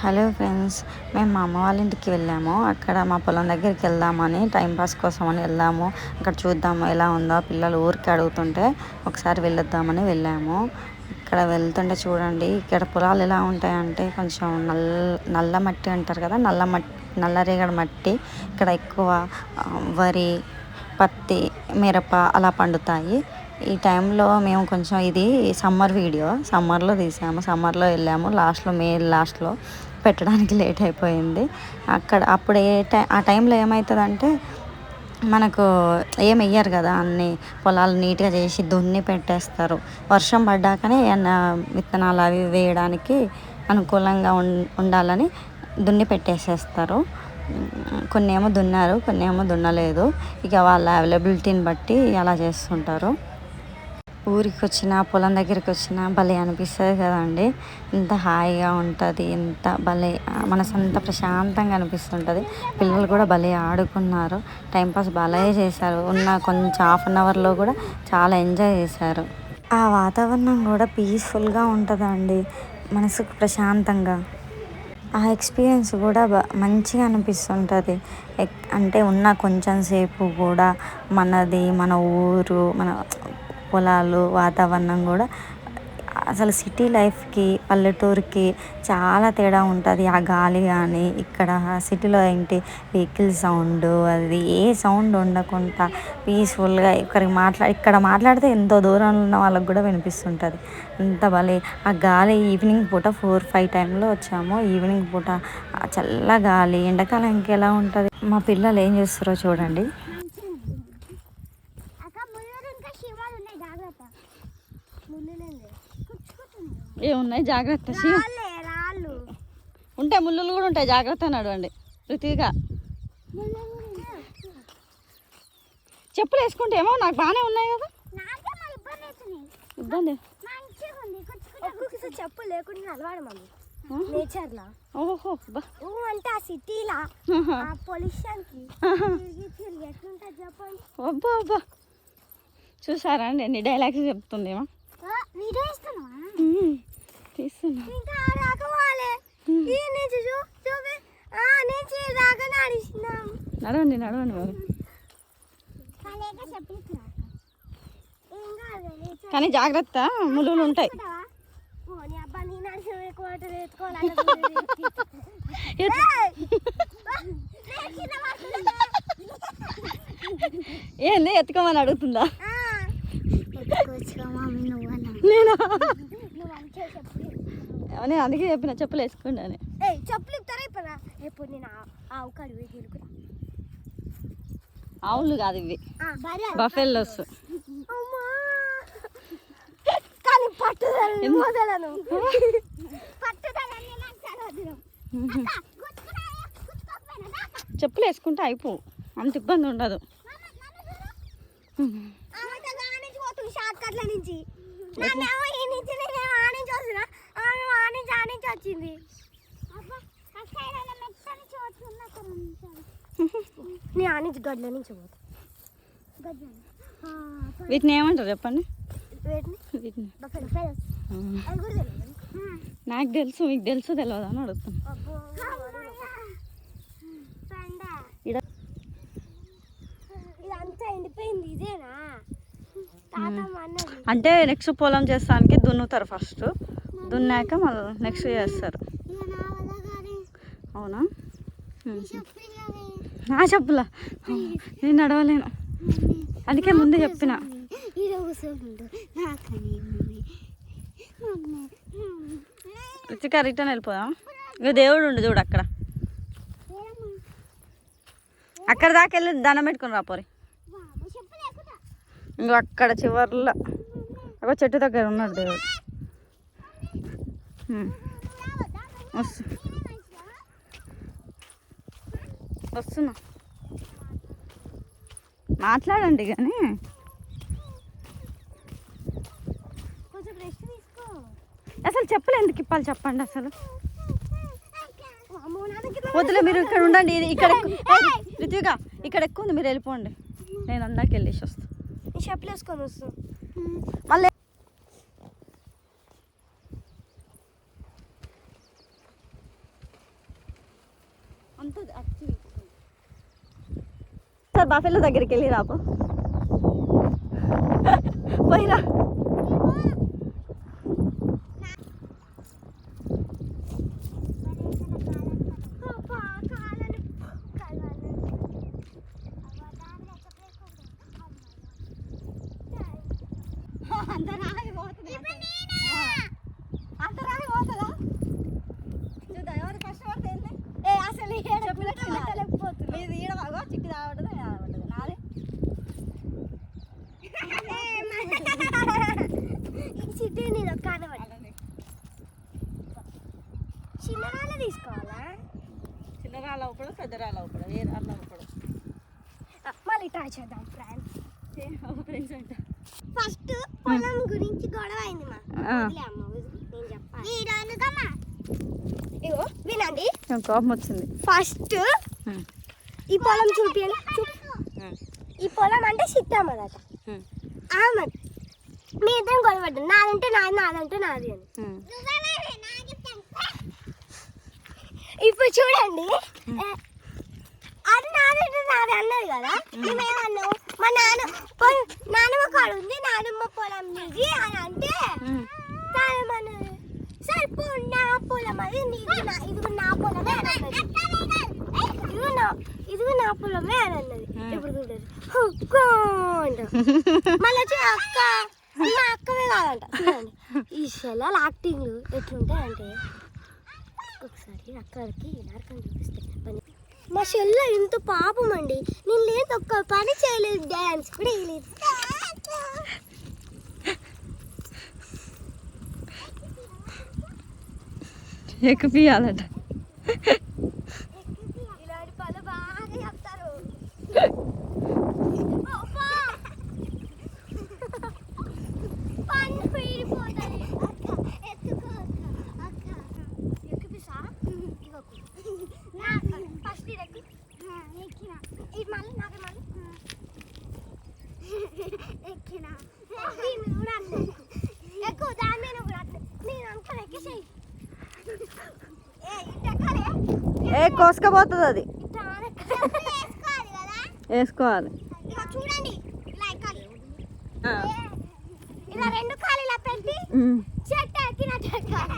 Hello friends, మేము మా అమ్మ వాళ్ళ ఇంటికి వెళ్ళాము. అక్కడ మా పొలం దగ్గరికి వెళ్దామని టైంపాస్ కోసమని వెళ్ళాము. అక్కడ చూద్దాము ఎలా ఉందో, పిల్లలు ఊరికి అడుగుతుంటే ఒకసారి వెళ్ళొద్దామని వెళ్ళాము. ఇక్కడ వెళ్తుంటే చూడండి, ఇక్కడ పొలాలు ఎలా ఉంటాయంటే కొంచెం నల్ల మట్టి అంటారు కదా, నల్లరేగడి మట్టి. ఇక్కడ ఎక్కువ వరి, పత్తి, మిరప అలా పండుతాయి. ఈ టైంలో మేము కొంచెం ఇది సమ్మర్లో తీసాము. సమ్మర్లో వెళ్ళాము. మే లాస్ట్లో పెట్టడానికి లేట్ అయిపోయింది. అప్పుడు ఆ టైంలో ఏమవుతుందంటే మనకు ఏం వెయ్యరు కదా, అన్ని పొలాలు నీట్గా చేసి దున్ని పెట్టేస్తారు. వర్షం పడ్డాకనే ఏమన్నా విత్తనాలు అవి వేయడానికి అనుకూలంగా ఉండాలని దున్ని పెట్టేసేస్తారు. కొన్ని ఏమో దున్నారు, కొన్ని ఏమో దున్నలేదు. ఇక వాళ్ళ అవైలబిలిటీని బట్టి అలా చేస్తుంటారు. ఊరికి వచ్చిన, పొలం దగ్గరికి వచ్చిన భలే అనిపిస్తుంది కదండి. ఎంత హాయిగా ఉంటుంది, ఎంత భలే మనసంతా ప్రశాంతంగా అనిపిస్తుంటుంది. పిల్లలు కూడా భలే ఆడుకున్నారు, టైంపాస్ భలే చేశారు. కొంచెం హాఫ్ అన్ అవర్లో కూడా చాలా ఎంజాయ్ చేశారు. ఆ వాతావరణం కూడా పీస్ఫుల్గా ఉంటుందండి, మనసుకు ప్రశాంతంగా. ఆ ఎక్స్పీరియన్స్ కూడా మంచిగా అనిపిస్తుంటుంది. అంటే ఉన్న కొంచెం సేపు కూడా మన ఊరు, మన పొలాలు, వాతావరణం కూడా అసలు సిటీ లైఫ్కి పల్లెటూరుకి చాలా తేడా ఉంటుంది. ఆ గాలి కానీ, ఇక్కడ సిటీలో ఏంటి వెహికల్ సౌండ్, అది ఏ సౌండ్ ఉండకుండా పీస్ఫుల్గా ఇక్కడ మాట్లాడితే ఎంతో దూరంలో ఉన్న వాళ్ళకి కూడా వినిపిస్తుంటుంది. అంత భలే ఆ గాలి. ఈవినింగ్ పూట 4-5 టైంలో వచ్చాము. ఈవినింగ్ పూట చల్ల గాలి. ఎండాకాలం ఇంకెలా ఉంటుంది. మా పిల్లలు ఏం చేస్తారో చూడండి. ఏమున్నాయి జాగ్రత్త, ఉంటాయి ముళ్ళులు కూడా ఉంటాయి, జాగ్రత్త నడవండి. రుతిగా చెప్పులు వేసుకుంటే ఏమో నాకు బాగానే ఉన్నాయి కదా, ఇబ్బంది చెప్పు లేకుండా నడవాలి మళ్ళీ నేచర్ లా. ఓహో అంటే ఆ సిటీలా పొల్యూషన్ కి ఎట్లుంటుంది చెప్పండి. అబ్బా అబ్బా, చూసారా అండి ఎన్ని డైలాగ్స్ చెప్తుందేమో. నడవండి బాబు, కానీ జాగ్రత్త, ముళ్ళు ఉంటాయి. ఏంది ఎత్తుకోమని అడుగుతుందా? నేను అందుకే చెప్పిన చెప్పులు వేసుకోండి అని. చెప్పులు ఇస్తారా ఇప్పుడు నేను ఆవు కాడు ఆవులు కాదు ఇవి, బఫెల్లోస్. కానీ పట్టుదలను చెప్పులు వేసుకుంటే అయిపో, అంత ఇబ్బంది ఉండదు. షార్ట్కట్ల నుంచి వచ్చింది. నీ ఆనించి గడ్ల నుంచి వీటిని ఏమంటారు చెప్పండి? నాకు తెలుసు, మీకు తెలుసు తెలియదు అని అడుగుతాను. ఇదంతా ఎండిపోయింది, ఇదేనా? అంటే నెక్స్ట్ పొలం చేస్తానికి దున్నుతారు, ఫస్ట్ దున్నాక మళ్ళీ నెక్స్ట్ చేస్తారు. అవునా? నా చెప్పులా నేను నడవలేను, అందుకే ముందు చెప్పిన. రుచిక రిటర్న్ వెళ్ళిపోదాం. ఇక దేవుడు ఉండు చూడు అక్కడ, అక్కడ దాకా వెళ్ళి దండం పెట్టుకుని రాపోరి. ఇంకో అక్కడ చివర్లో ఒక చెట్టు దగ్గర ఉన్నాడు దేవుడు. వస్తున్నా, మాట్లాడండి కానీ. అసలు చెప్పులు ఎందుకు ఇప్పాలి చెప్పండి అసలు. వద్దులే, మీరు ఇక్కడ ఉండండి. ఇక్కడ రితిగా ఇక్కడ ఎక్కువ ఉంది, మీరు వెళ్ళిపోండి. నేను అందాక వెళ్ళేసి వస్తాను. చెప్పులు వేసుకొని వస్తాను మళ్ళీ. సార్ బఫెలో దగ్గరికి వెళ్ళి రాపు పోయిరా. చిన్న రాళ్ళ తీసుకోవాలా? చిన్న రాళ్ళు అవ్వకూడదు, పెద్ద రాళ్ళు అవ్వకూడదు, ఏ రాళ్ళు అవ్వకూడదు. మళ్ళీ ట్రై చేద్దాం ఫ్రెండ్స్. ఫ్రెండ్స్ అంట ఫస్ట్ పొలం గురించి గొడవ అయింది మా అమ్మ నేను చెప్పాలి. ఇగో వినండి, కోపం వచ్చింది. ఫస్ట్ ఈ పొలం చూపించండి. ఈ పొలం అంటే సిట్టమ్మదట. ఆమె మీ ఇద్దరం గొడవడ్డాం, నాదంటే నాది నాదంటే నాది అని. ఇప్పుడు చూడండి, అది నాదంటే నాది అన్నది కదా. మేమేమన్నావు, మా నాన్నమ్మ కాడు ఉంది, నాన్నమ్మ పొలం నీది అని అంటే నాన్నమ్మన్నది సరిపో నా పొలం అది నీది, ఇదిగో నా పొలమే అని అన్నది. ఇదిగో నా పొలమే అని అన్నది. ఇప్పుడు చూడండి మళ్ళీ వచ్చి అక్క మా అక్కవే కాదంట. చూడండి ఈ సెలవులు యాక్టింగ్ ఎట్లుంటాయంటే, ఒకసారి అక్కడికి నరకం చూపిస్తాయి. మా చెల్ల ఇంత పాపం అండి, నేను లేదు ఒక్క పని చేయలేదు, డ్యాన్స్ కూడా వేయలేదు. ఎక్కిపియాలట. ఇలాంటి పనులు బాగా చెప్తారు. పన్ను పీడిపోతుంది. ఎత్తుకో అక్క, ఎక్కిపిసా ఫస్ట్ ఇది ఎక్కి ఎక్కిన, ఇది మళ్ళీ నాకు మళ్ళీ ఎక్కిన, దీన్ని కూడా అట్లే ఎక్కువ, దాని మీద కూడా అట్లే. నేను అంతా ఎక్కేసేయి. కోసుకపోతుంది అది, వేసుకోవాలి కదా, వేసుకోవాలి. ఇలా చూడండి, ఇలా ఎక్కాలి. ఇలా రెండు కాలు ఇలా పెట్టి చెట్టు ఎక్కినట్టు ఎక్కాలి.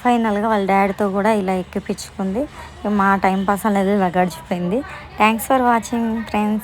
ఫైనల్గా వాళ్ళ డాడీతో కూడా ఇలా ఎక్కిపించుకుంది. మా టైం పాస్ అనేది ఇలా గడిచిపోయింది. Thanks for watching friends.